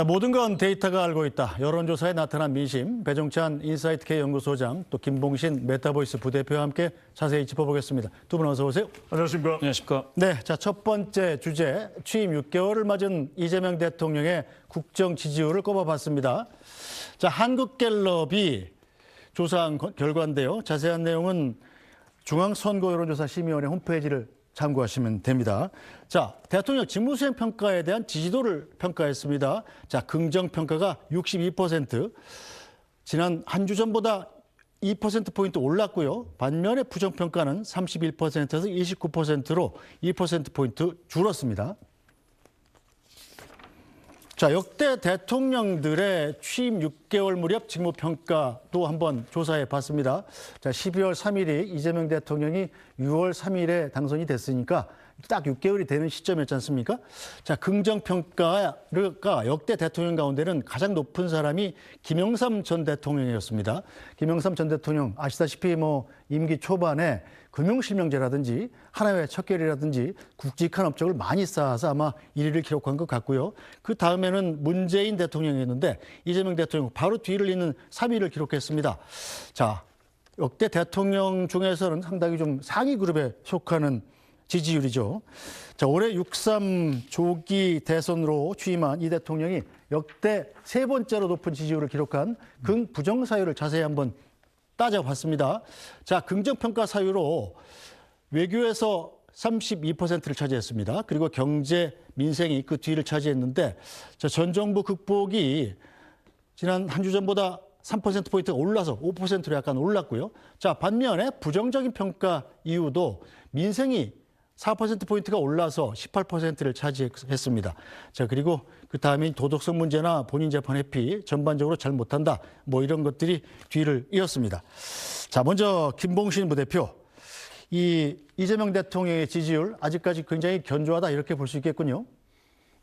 모든 건 데이터가 알고 있다. 여론조사에 나타난 민심, 배종찬 인사이트K 연구소장, 또 김봉신 메타보이스 부대표와 함께 자세히 짚어보겠습니다. 두 분 어서 오세요. 안녕하십니까. 안녕하십니까. 네, 자, 첫 번째 주제, 취임 6개월을 맞은 이재명 대통령의 국정 지지율을 꼽아봤습니다. 자, 한국갤럽이 조사한 결과인데요. 자세한 내용은 중앙선거여론조사심의원회 홈페이지를 참고하시면 됩니다. 자, 대통령 직무수행 평가에 대한 지지도를 평가했습니다. 자, 긍정평가가 62%, 지난 한 주 전보다 2%포인트 올랐고요. 반면에 부정평가는 31%에서 29%로 2%포인트 줄었습니다. 자, 역대 대통령들의 취임 6개월 무렵 직무평가도 한번 조사해 봤습니다. 자, 12월 3일이 이재명 대통령이 6월 3일에 당선이 됐으니까 딱 6개월이 되는 시점이었지 않습니까? 자, 긍정평가가 역대 대통령 가운데는 가장 높은 사람이 김영삼 전 대통령이었습니다. 김영삼 전 대통령 아시다시피 임기 초반에 금융실명제라든지 하나회 척결이라든지 굵직한 업적을 많이 쌓아서 아마 1위를 기록한 것 같고요. 그 다음에는 문재인 대통령이었는데 이재명 대통령 바로 뒤를 잇는 3위를 기록했습니다. 자, 역대 대통령 중에서는 상당히 좀 상위 그룹에 속하는 지지율이죠. 자, 올해 6.3 조기 대선으로 취임한 이 대통령이 역대 세 번째로 높은 지지율을 기록한 긍부정 사유를 자세히 한번 따져봤습니다. 자, 긍정평가 사유로 외교에서 32%를 차지했습니다. 그리고 경제, 민생이 그 뒤를 차지했는데 자, 전 정부 극복이 지난 한 주 전보다 3%포인트가 올라서 5%로 약간 올랐고요. 자, 반면에 부정적인 평가 이유도 민생이 4%포인트가 올라서 18%를 차지했습니다. 자, 그리고 그 다음에 도덕성 문제나 본인 재판 회피 전반적으로 잘 못한다. 이런 것들이 뒤를 이었습니다. 자, 먼저 김봉신 부대표. 이재명 대통령의 지지율 아직까지 굉장히 견조하다 이렇게 볼 수 있겠군요.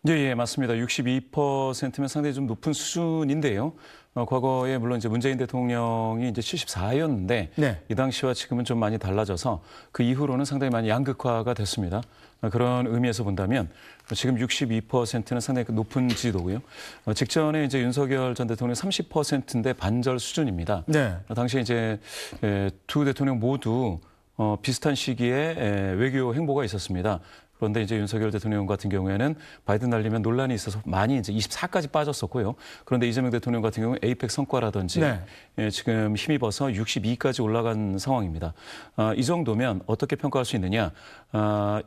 예, 맞습니다. 62%면 상당히 좀 높은 수준인데요. 과거에 물론 이제 문재인 대통령이 이제 74였는데 네. 이 당시와 지금은 좀 많이 달라져서 그 이후로는 상당히 많이 양극화가 됐습니다. 그런 의미에서 본다면 지금 62%는 상당히 높은 지지도고요. 직전에 이제 윤석열 전 대통령 30%인데 반절 수준입니다. 네. 당시에 이제 두 대통령 모두 비슷한 시기에 외교 행보가 있었습니다. 그런데 이제 윤석열 대통령 같은 경우에는 바이든 날리면 논란이 있어서 많이 이제 24까지 빠졌었고요. 그런데 이재명 대통령 같은 경우는 에이펙 성과라든지 네. 지금 힘입어서 62까지 올라간 상황입니다. 이 정도면 어떻게 평가할 수 있느냐?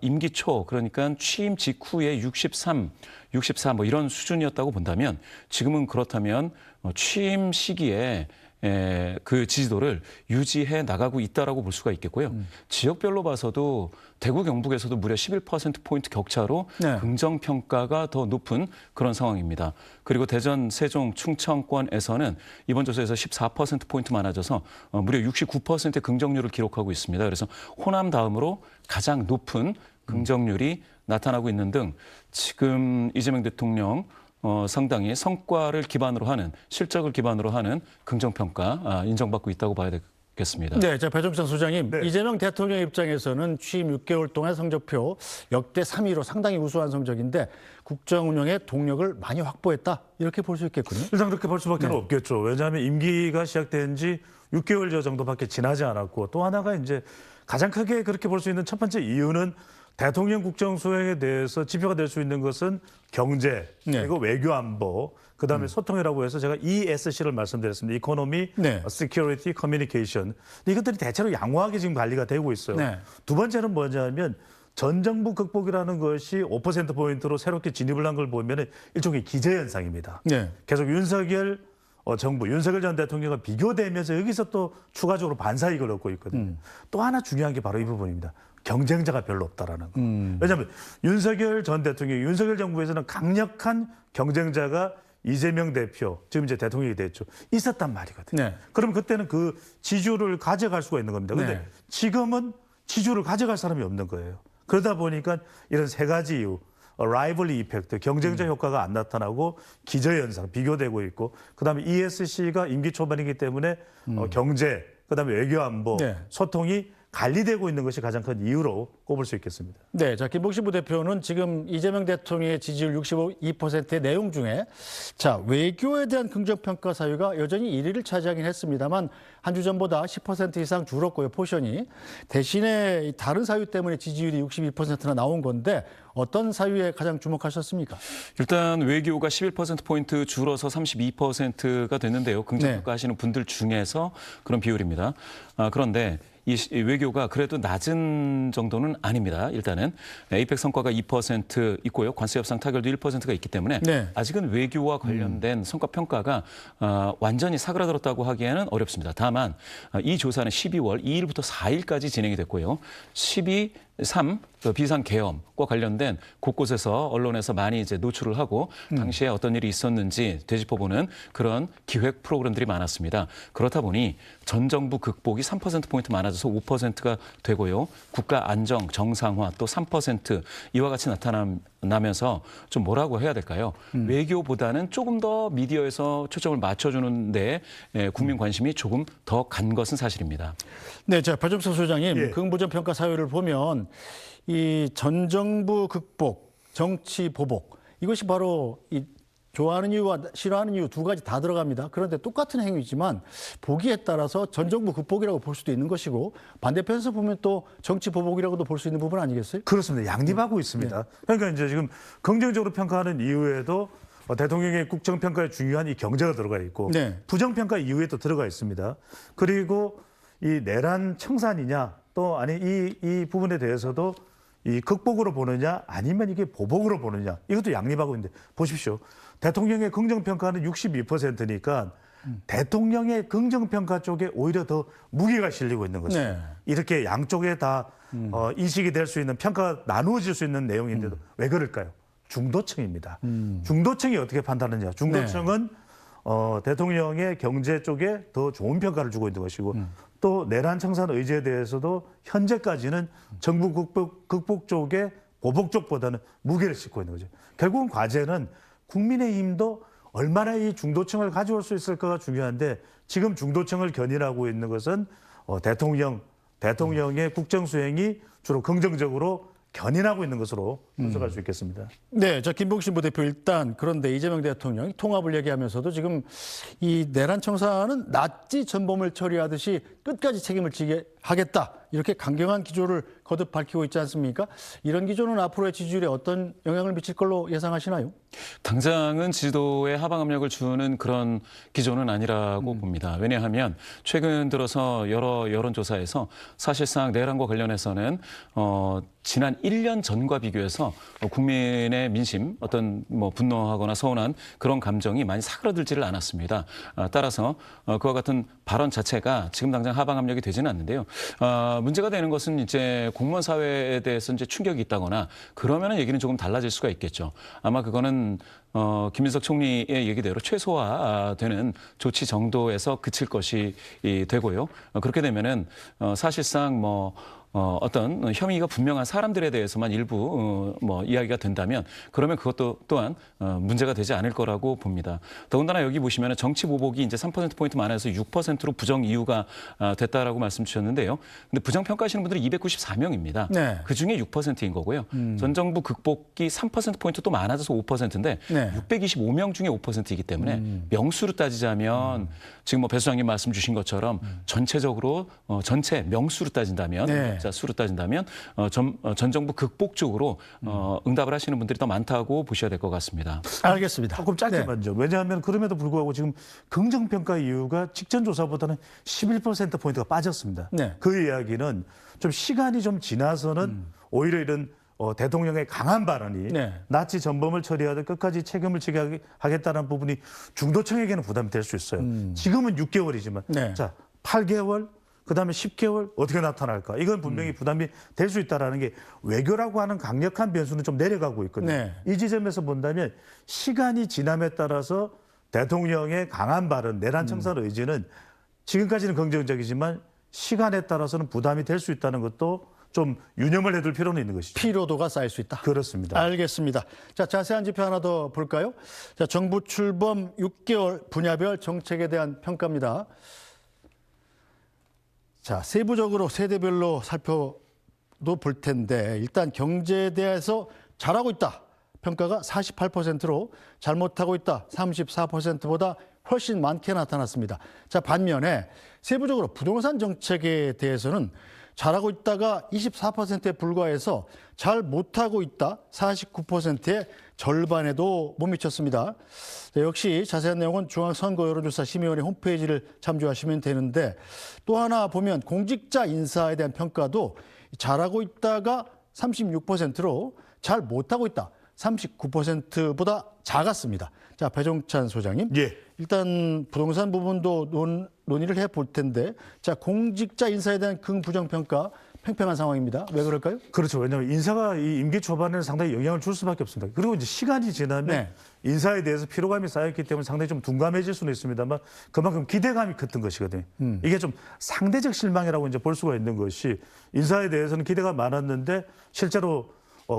임기 초 그러니까 취임 직후에 63, 64 이런 수준이었다고 본다면 지금은 그렇다면 취임 시기에 그 지지도를 유지해 나가고 있다라고 볼 수가 있겠고요. 지역별로 봐서도 대구 경북에서도 무려 11%포인트 격차로 네. 긍정평가가 더 높은 그런 상황입니다. 그리고 대전, 세종, 충청권에서는 이번 조사에서 14%포인트 많아져서 무려 69%의 긍정률을 기록하고 있습니다. 그래서 호남 다음으로 가장 높은 긍정률이 나타나고 있는 등 지금 이재명 대통령 상당히 성과를 기반으로 하는 실적을 기반으로 하는 긍정평가 인정받고 있다고 봐야 되겠습니다. 네, 자, 배종찬 소장님, 네. 이재명 대통령 입장에서는 취임 6개월 동안 성적표 역대 3위로 상당히 우수한 성적인데 국정 운영에 동력을 많이 확보했다 이렇게 볼 수 있겠군요. 일단 그렇게 볼 수밖에 네. 없겠죠. 왜냐하면 임기가 시작된 지 6개월여 정도밖에 지나지 않았고 또 하나가 이제 가장 크게 그렇게 볼 수 있는 첫 번째 이유는 대통령 국정 수행에 대해서 지표가 될 수 있는 것은 경제, 네. 그리고 외교 안보, 그다음에 소통이라고 해서 제가 ESC를 말씀드렸습니다. 이코노미, 네. 시큐리티, 커뮤니케이션. 이것들이 대체로 양호하게 지금 관리가 되고 있어요. 네. 두 번째는 뭐냐면 전 정부 극복이라는 것이 5%포인트로 새롭게 진입을 한 걸 보면 일종의 기저현상입니다. 네. 계속 윤석열 정부, 윤석열 전 대통령과 비교되면서 여기서 또 추가적으로 반사이익을 얻고 있거든요. 또 하나 중요한 게 바로 이 부분입니다. 경쟁자가 별로 없다라는 거. 왜냐하면 윤석열 전 대통령, 윤석열 정부에서는 강력한 경쟁자가 이재명 대표, 지금 이제 대통령이 됐죠. 있었단 말이거든요. 네. 그럼 그때는 그 지지율을 가져갈 수가 있는 겁니다. 그런데 네. 지금은 지지율을 가져갈 사람이 없는 거예요. 그러다 보니까 이런 세 가지 이유, 라이벌리 이펙트, 경쟁자 효과가 안 나타나고 기저현상, 비교되고 있고 그다음에 ESC가 임기 초반이기 때문에 경제, 그다음에 외교안보, 네. 소통이 관리되고 있는 것이 가장 큰 이유로 꼽을 수 있겠습니다. 네, 자 김복시 부대표는 지금 이재명 대통령의 지지율 62%의 내용 중에 자 외교에 대한 긍정평가 사유가 여전히 1위를 차지하긴 했습니다만 한 주 전보다 10% 이상 줄었고요, 포션이. 대신에 다른 사유 때문에 지지율이 62%나 나온 건데 어떤 사유에 가장 주목하셨습니까? 일단 외교가 11%포인트 줄어서 32%가 됐는데요. 긍정평가 하시는 분들 중에서 그런 비율입니다. 그런데 이 외교가 그래도 낮은 정도는 아닙니다. 일단은 에이펙 성과가 2% 있고요. 관세 협상 타결도 1%가 있기 때문에 네. 아직은 외교와 관련된 성과 평가가 완전히 사그라들었다고 하기에는 어렵습니다. 다만 이 조사는 12월 2일부터 4일까지 진행이 됐고요. 12.3 비상 계엄과 관련된 곳곳에서 언론에서 많이 이제 노출을 하고 당시에 어떤 일이 있었는지 되짚어보는 그런 기획 프로그램들이 많았습니다. 그렇다 보니 전 정부 극복이 3%포인트 많아져서 5%가 되고요. 국가 안정, 정상화 또 3% 이와 같이 나타나면서 좀 뭐라고 해야 될까요? 외교보다는 조금 더 미디어에서 초점을 맞춰주는 데 국민 관심이 조금 더 간 것은 사실입니다. 네, 자 박정석 소장님, 예. 긍부정평가 사유를 보면 이 전 정부 극복, 정치 보복 이것이 바로 이 좋아하는 이유와 싫어하는 이유 두 가지 다 들어갑니다. 그런데 똑같은 행위지만 보기에 따라서 전 정부 극복이라고 볼 수도 있는 것이고 반대편에서 보면 또 정치 보복이라고도 볼 수 있는 부분 아니겠어요? 그렇습니다. 양립하고 있습니다. 그러니까 이제 지금 긍정적으로 평가하는 이유에도 대통령의 국정평가에 중요한 이 경제가 들어가 있고 네. 부정평가 이유에도 들어가 있습니다. 그리고 이 내란 청산이냐 또 아니 이 부분에 대해서도 이 극복으로 보느냐 아니면 이게 보복으로 보느냐 이것도 양립하고 있는데 보십시오. 대통령의 긍정평가는 62%니까 대통령의 긍정평가 쪽에 오히려 더 무게가 실리고 있는 것입니다. 네. 이렇게 양쪽에 다 인식이 될 수 있는 평가가 나누어질 수 있는 내용인데도 왜 그럴까요? 중도층입니다. 중도층이 어떻게 판단하느냐. 중도층은 대통령의 경제 쪽에 더 좋은 평가를 주고 있는 것이고 또 내란 청산 의지에 대해서도 현재까지는 정부 극복 쪽에 보복 쪽보다는 무게를 싣고 있는 거죠. 결국은 과제는 국민의힘도 얼마나 이 중도층을 가져올 수 있을까가 중요한데 지금 중도층을 견인하고 있는 것은 대통령의 국정 수행이 주로 긍정적으로 견인하고 있는 것으로 분석할 수 있겠습니다. 네, 저 김복신 부대표 일단 그런데 이재명 대통령이 통합을 얘기하면서도 지금 이 내란 청산은 나치 전범을 처리하듯이 끝까지 책임을 지게 하겠다 이렇게 강경한 기조를 거듭 밝히고 있지 않습니까? 이런 기조는 앞으로의 지지율에 어떤 영향을 미칠 걸로 예상하시나요? 당장은 지도에 하방 압력을 주는 그런 기조는 아니라고 봅니다. 왜냐하면 최근 들어서 여러 여론조사에서 사실상 내란과 관련해서는 지난 1년 전과 비교해서 국민의 민심, 어떤 뭐 분노하거나 서운한 그런 감정이 많이 사그라들지를 않았습니다. 따라서 그와 같은 발언 자체가 지금 당장 하방 압력이 되지는 않는데요. 문제가 되는 것은 이제 공무원 사회에 대해서 이제 충격이 있다거나 그러면은 얘기는 조금 달라질 수가 있겠죠. 아마 그거는 김민석 총리의 얘기대로 최소화되는 조치 정도에서 그칠 것이 되고요. 그렇게 되면은 사실상 어떤 혐의가 분명한 사람들에 대해서만 일부 이야기가 된다면 그러면 그것도 또한 문제가 되지 않을 거라고 봅니다. 더군다나 여기 보시면 정치 보복이 이제 3%포인트 많아서 6%로 부정 이유가 됐다라고 말씀 주셨는데요. 근데 부정 평가하시는 분들이 294명입니다. 네. 그중에 6%인 거고요. 전 정부 극복이 3%포인트 또 많아져서 5%인데 네. 625명 중에 5%이기 때문에 명수로 따지자면 지금 배 수장님 말씀 주신 것처럼 전체적으로 전체 명수로 따진다면 네. 자, 수로 따진다면 전 정부 극복 쪽으로 응답을 하시는 분들이 더 많다고 보셔야 될 것 같습니다. 알겠습니다. 조금 짧게만 네. 좀. 왜냐하면 그럼에도 불구하고 지금 긍정평가 이유가 직전 조사보다는 11%포인트가 빠졌습니다. 네. 그 이야기는 좀 시간이 좀 지나서는 오히려 이런 대통령의 강한 발언이 네. 나치 전범을 처리하듯 끝까지 책임을 지게 하겠다는 부분이 중도층에게는 부담이 될 수 있어요. 지금은 6개월이지만 네. 자 8개월 그다음에 10개월 어떻게 나타날까? 이건 분명히 부담이 될 수 있다는 게 외교라고 하는 강력한 변수는 좀 내려가고 있거든요. 네. 이 지점에서 본다면 시간이 지남에 따라서 대통령의 강한 발언, 내란 청산 의지는 지금까지는 긍정적이지만 시간에 따라서는 부담이 될 수 있다는 것도 좀 유념을 해둘 필요는 있는 것이죠. 피로도가 쌓일 수 있다. 그렇습니다. 알겠습니다. 자, 자세한 지표 하나 더 볼까요? 자, 정부 출범 6개월 분야별 정책에 대한 평가입니다. 자, 세부적으로 세대별로 살펴도 볼 텐데 일단 경제에 대해서 잘하고 있다. 평가가 48%로 잘못하고 있다. 34%보다 훨씬 많게 나타났습니다. 자, 반면에 세부적으로 부동산 정책에 대해서는 잘하고 있다가 24%에 불과해서 잘 못하고 있다 49%의 절반에도 못 미쳤습니다. 역시 자세한 내용은 중앙선거 여론조사 심의원회 홈페이지를 참조하시면 되는데 또 하나 보면 공직자 인사에 대한 평가도 잘하고 있다가 36%로 잘 못하고 있다 39%보다 작았습니다. 자, 배종찬 소장님. 예. 일단 부동산 부분도 논의를 해볼 텐데 자, 공직자 인사에 대한 긍부정평가 팽팽한 상황입니다. 왜 그럴까요? 그렇죠. 왜냐하면 인사가 이 임기 초반에는 상당히 영향을 줄 수밖에 없습니다. 그리고 이제 시간이 지나면 네. 인사에 대해서 피로감이 쌓였기 때문에 상당히 좀 둔감해질 수는 있습니다만 그만큼 기대감이 컸던 것이거든요. 이게 좀 상대적 실망이라고 이제 볼 수가 있는 것이 인사에 대해서는 기대가 많았는데 실제로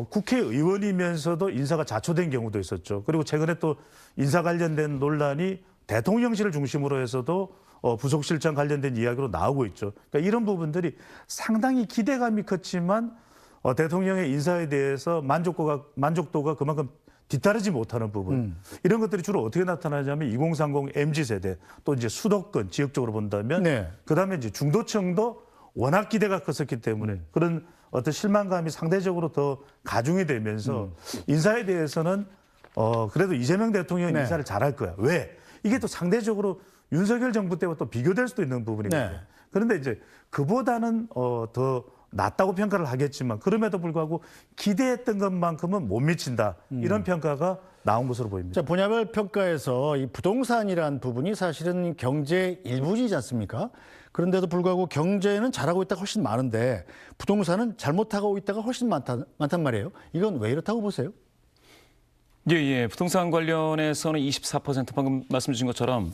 국회의원이면서도 인사가 자초된 경우도 있었죠. 그리고 최근에 또 인사 관련된 논란이 대통령실을 중심으로 해서도 부속실장 관련된 이야기로 나오고 있죠. 그러니까 이런 부분들이 상당히 기대감이 컸지만 대통령의 인사에 대해서 만족도가 그만큼 뒤따르지 못하는 부분. 이런 것들이 주로 어떻게 나타나냐면 2030 MZ세대 또 이제 수도권 지역적으로 본다면 네. 그다음에 이제 중도층도 워낙 기대가 컸었기 때문에 그런 어떤 실망감이 상대적으로 더 가중이 되면서 인사에 대해서는 그래도 이재명 대통령이 네. 인사를 잘할 거야. 왜? 이게 또 상대적으로 윤석열 정부 때와 또 비교될 수도 있는 부분이거든요. 네. 그런데 이제 그보다는 더 낫다고 평가를 하겠지만 그럼에도 불구하고 기대했던 것만큼은 못 미친다. 이런 평가가 나온 것으로 보입니다. 자, 분야별 평가에서 이 부동산이라는 부분이 사실은 경제의 일부이지 않습니까? 그런데도 불구하고 경제는 잘하고 있다가 훨씬 많은데 부동산은 잘못하고 있다가 훨씬 많단 말이에요. 이건 왜 이렇다고 보세요? 예. 부동산 관련해서는 24% 방금 말씀 주신 것처럼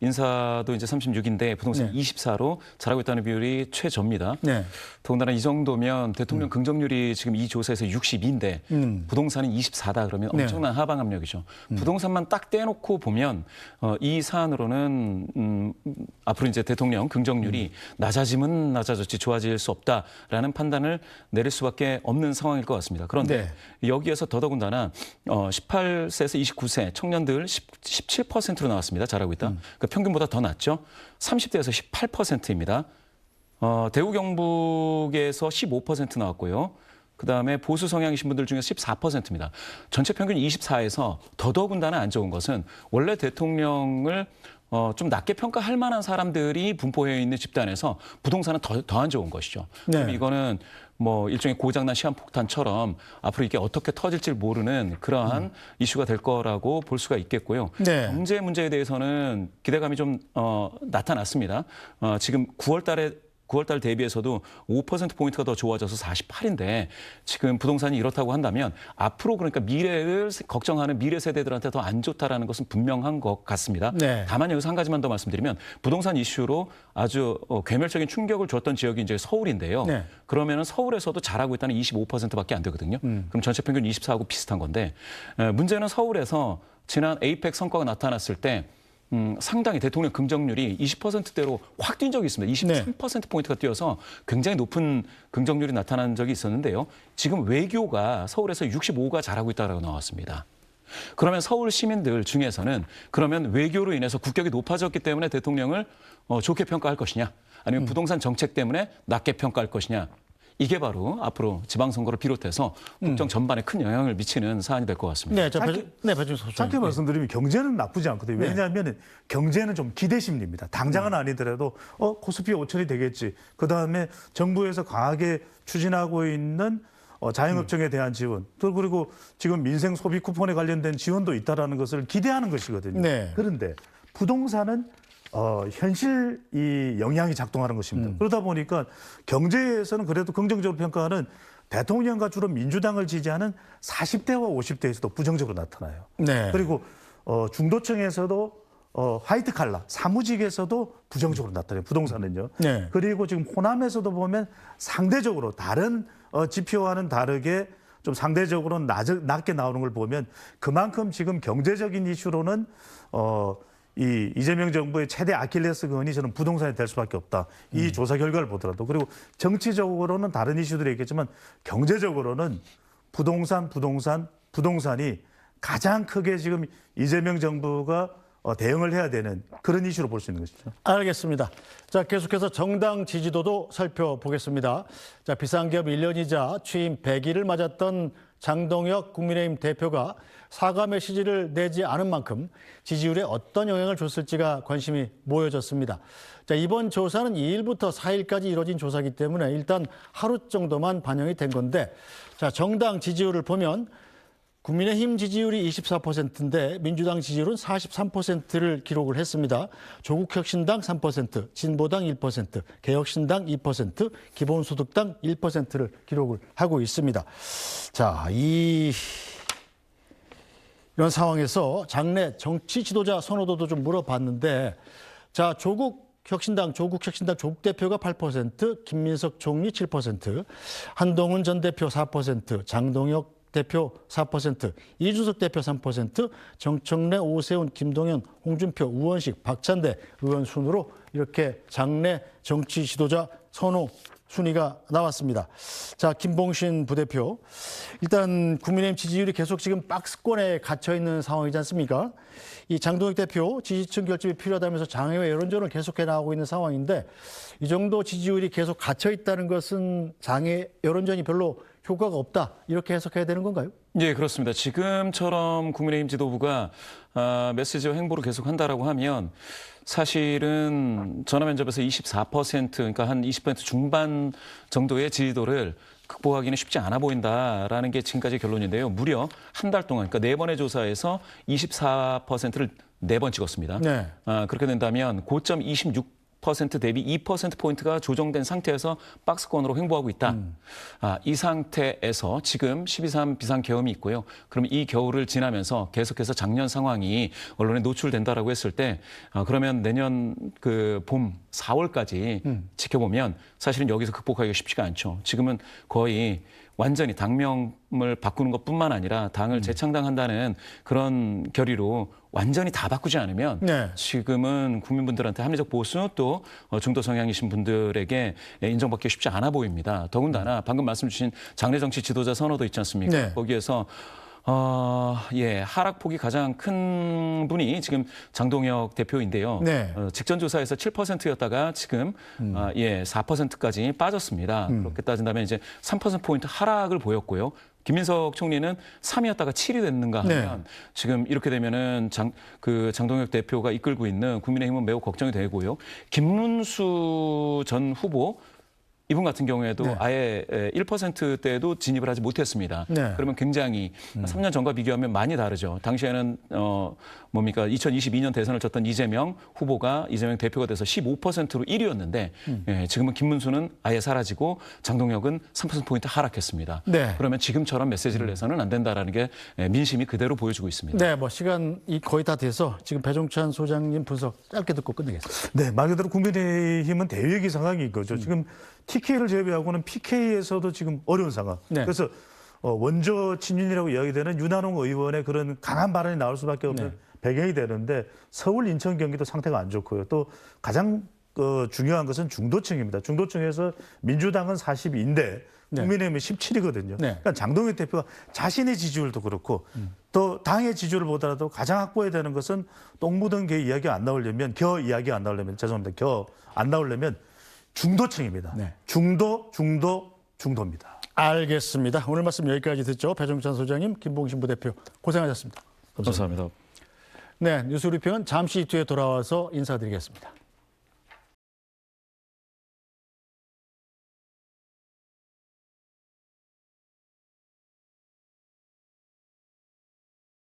인사도 이제 36인데 부동산 네. 24로 잘하고 있다는 비율이 최저입니다. 네. 더군다나 이 정도면 대통령 긍정률이 지금 이 조사에서 62인데 부동산은 24다 그러면 네. 엄청난 하방 압력이죠. 부동산만 딱 떼놓고 보면 이 사안으로는 앞으로 이제 대통령 긍정률이 낮아지면 낮아졌지 좋아질 수 없다라는 판단을 내릴 수밖에 없는 상황일 것 같습니다. 그런데 여기에서 더더군다나 18세에서 29세 청년들 17%로 나왔습니다. 잘하고 있다. 그러니까 평균보다 더 낮죠. 30대에서 18%입니다. 대구 경북에서 15% 나왔고요. 그다음에 보수 성향이신 분들 중에서 14%입니다. 전체 평균 24에서 더더군다나 안 좋은 것은 원래 대통령을 좀 낮게 평가할 만한 사람들이 분포해 있는 집단에서 부동산은 더 안 좋은 것이죠. 네. 그럼 이거는 뭐 일종의 고장난 시한폭탄처럼 앞으로 이게 어떻게 터질지 모르는 그러한 이슈가 될 거라고 볼 수가 있겠고요. 네. 경제 문제에 대해서는 기대감이 좀 나타났습니다. 지금 9월 달 대비해서도 5%포인트가 더 좋아져서 48인데 지금 부동산이 이렇다고 한다면 앞으로 그러니까 미래를 걱정하는 미래 세대들한테 더 안 좋다라는 것은 분명한 것 같습니다. 네. 다만 여기서 한 가지만 더 말씀드리면 부동산 이슈로 아주 괴멸적인 충격을 줬던 지역이 이제 서울인데요. 네. 그러면은 서울에서도 잘하고 있다는 25%밖에 안 되거든요. 그럼 전체 평균 24하고 비슷한 건데 문제는 서울에서 지난 에이펙 성과가 나타났을 때 상당히 대통령 긍정률이 20%대로 확 뛴 적이 있습니다. 23%포인트가 뛰어서 굉장히 높은 긍정률이 나타난 적이 있었는데요. 지금 외교가 서울에서 65가 잘하고 있다고 나왔습니다. 그러면 서울 시민들 중에서는 그러면 외교로 인해서 국격이 높아졌기 때문에 대통령을 좋게 평가할 것이냐 아니면 부동산 정책 때문에 낮게 평가할 것이냐 이게 바로 앞으로 지방선거를 비롯해서 국정 전반에 큰 영향을 미치는 사안이 될 것 같습니다. 네, 배종찬 소장님. 짧게 말씀드리면 경제는 나쁘지 않거든요. 왜냐하면 경제는 좀 기대 심리입니다. 당장은 아니더라도 코스피 5천이 되겠지. 그다음에 정부에서 강하게 추진하고 있는 자영업종에 대한 지원, 또 그리고 지금 민생 소비 쿠폰에 관련된 지원도 있다라는 것을 기대하는 것이거든요. 네. 그런데 부동산은 현실 이 영향이 작동하는 것입니다. 그러다 보니까 경제에서는 그래도 긍정적으로 평가하는 대통령과 주로 민주당을 지지하는 40대와 50대에서도 부정적으로 나타나요. 네. 그리고 중도층에서도 화이트 칼라, 사무직에서도 부정적으로 나타나요. 부동산은요. 네. 그리고 지금 호남에서도 보면 상대적으로 다른 지표와는 다르게 좀 상대적으로 낮게 나오는 걸 보면 그만큼 지금 경제적인 이슈로는 이 이재명 정부의 최대 아킬레스건이 저는 부동산이 될 수밖에 없다. 이 조사 결과를 보더라도. 그리고 정치적으로는 다른 이슈들이 있겠지만 경제적으로는 부동산이 가장 크게 지금 이재명 정부가 대응을 해야 되는 그런 이슈로 볼 수 있는 것이죠. 알겠습니다. 자, 계속해서 정당 지지도도 살펴보겠습니다. 자, 비상계엄 1년이자 취임 100일을 맞았던 장동혁 국민의힘 대표가 사과 메시지를 내지 않은 만큼 지지율에 어떤 영향을 줬을지가 관심이 모여졌습니다. 자, 이번 조사는 2일부터 4일까지 이뤄진 조사이기 때문에 일단 하루 정도만 반영이 된 건데, 자, 정당 지지율을 보면 국민의힘 지지율이 24%인데 민주당 지지율은 43%를 기록을 했습니다. 조국혁신당 3%, 진보당 1%, 개혁신당 2%, 기본소득당 1%를 기록을 하고 있습니다. 자, 이런 상황에서 장내 정치 지도자 선호도도 좀 물어봤는데, 자, 조국혁신당 조국 대표가 8%, 김민석 총리 7%, 한동훈 전 대표 4%, 장동혁 대표 4%, 이준석 대표 3%, 정청래, 오세훈, 김동연, 홍준표, 우원식, 박찬대 의원 순으로 이렇게 장내 정치 지도자 선호 순위가 나왔습니다. 자, 김봉신 부대표. 일단 국민의힘 지지율이 계속 지금 박스권에 갇혀 있는 상황이지 않습니까? 이 장동혁 대표 지지층 결집이 필요하다면서 장외 여론전을 계속해 나가고 있는 상황인데, 이 정도 지지율이 계속 갇혀 있다는 것은 장외 여론전이 별로 효과가 없다, 이렇게 해석해야 되는 건가요? 예, 그렇습니다. 지금처럼 국민의힘 지도부가 메시지와 행보를 계속한다라고 하면 사실은 전화 면접에서 24%, 그러니까 한 20% 중반 정도의 지지도를 극복하기는 쉽지 않아 보인다라는 게 지금까지 결론인데요. 무려 한 달 동안, 그러니까 4번의 조사에서 24%를 4번 찍었습니다. 네. 그렇게 된다면 고점 26% 대비 2%포인트가 조정된 상태에서 박스권으로 횡보하고 있다. 이 상태에서 지금 12.3 비상계엄이 있고요. 그럼 이 겨울을 지나면서 계속해서 작년 상황이 언론에 노출된다라고 했을 때, 그러면 내년 그 봄 4월까지 지켜보면 사실은 여기서 극복하기가 쉽지가 않죠. 지금은 거의 완전히 당명을 바꾸는 것뿐만 아니라 당을 재창당한다는 그런 결의로 완전히 다 바꾸지 않으면 네. 지금은 국민분들한테 합리적 보수 또 중도 성향이신 분들에게 인정받기 쉽지 않아 보입니다. 더군다나 방금 말씀 주신 장래 정치 지도자 선호도 있지 않습니까? 네. 거기에서 하락폭이 가장 큰 분이 지금 장동혁 대표인데요. 네. 직전 조사에서 7%였다가 지금 4%까지 빠졌습니다. 그렇게 따진다면 이제 3%포인트 하락을 보였고요. 김민석 총리는 3위였다가 7위 됐는가 하면 네. 지금 이렇게 되면은 장동혁 대표가 이끌고 있는 국민의힘은 매우 걱정이 되고요. 김문수 전 후보 이분 같은 경우에도 네. 아예 1%대도 진입을 하지 못했습니다. 네. 그러면 굉장히 3년 전과 비교하면 많이 다르죠. 당시에는 2022년 대선을 쳤던 이재명 후보가 이재명 대표가 돼서 15%로 1위였는데 지금은 김문수는 아예 사라지고 장동혁은 3%포인트 하락했습니다. 네. 그러면 지금처럼 메시지를 내서는 안 된다라는 게 민심이 그대로 보여주고 있습니다. 네, 뭐 시간이 거의 다 돼서 지금 배종찬 소장님 분석 짧게 듣고 끝내겠습니다. 네, 말 그대로 국민의힘은 대위기 상황인 거죠. 지금 TK를 제외하고는 PK에서도 지금 어려운 상황. 네. 그래서 원조 친윤이라고 이야기되는 윤한홍 의원의 그런 강한 발언이 나올 수밖에 없는 배경이 되는데, 서울, 인천, 경기도 상태가 안 좋고요. 또 가장 중요한 것은 중도층입니다. 중도층에서 민주당은 42인데 국민의힘은 17이거든요. 네. 그러니까 장동혁 대표가 자신의 지지율도 그렇고 또 당의 지지율을 보더라도 가장 확보해야 되는 것은 똥 묻은 개 이야기가 안 나오려면, 겨 안 나오려면 중도층입니다. 네. 중도입니다. 알겠습니다. 오늘 말씀 여기까지 듣죠. 배종찬 소장님, 김봉신 부대표 고생하셨습니다. 감사합니다. 네, 뉴스브리핑은 잠시 뒤에 돌아와서 인사드리겠습니다.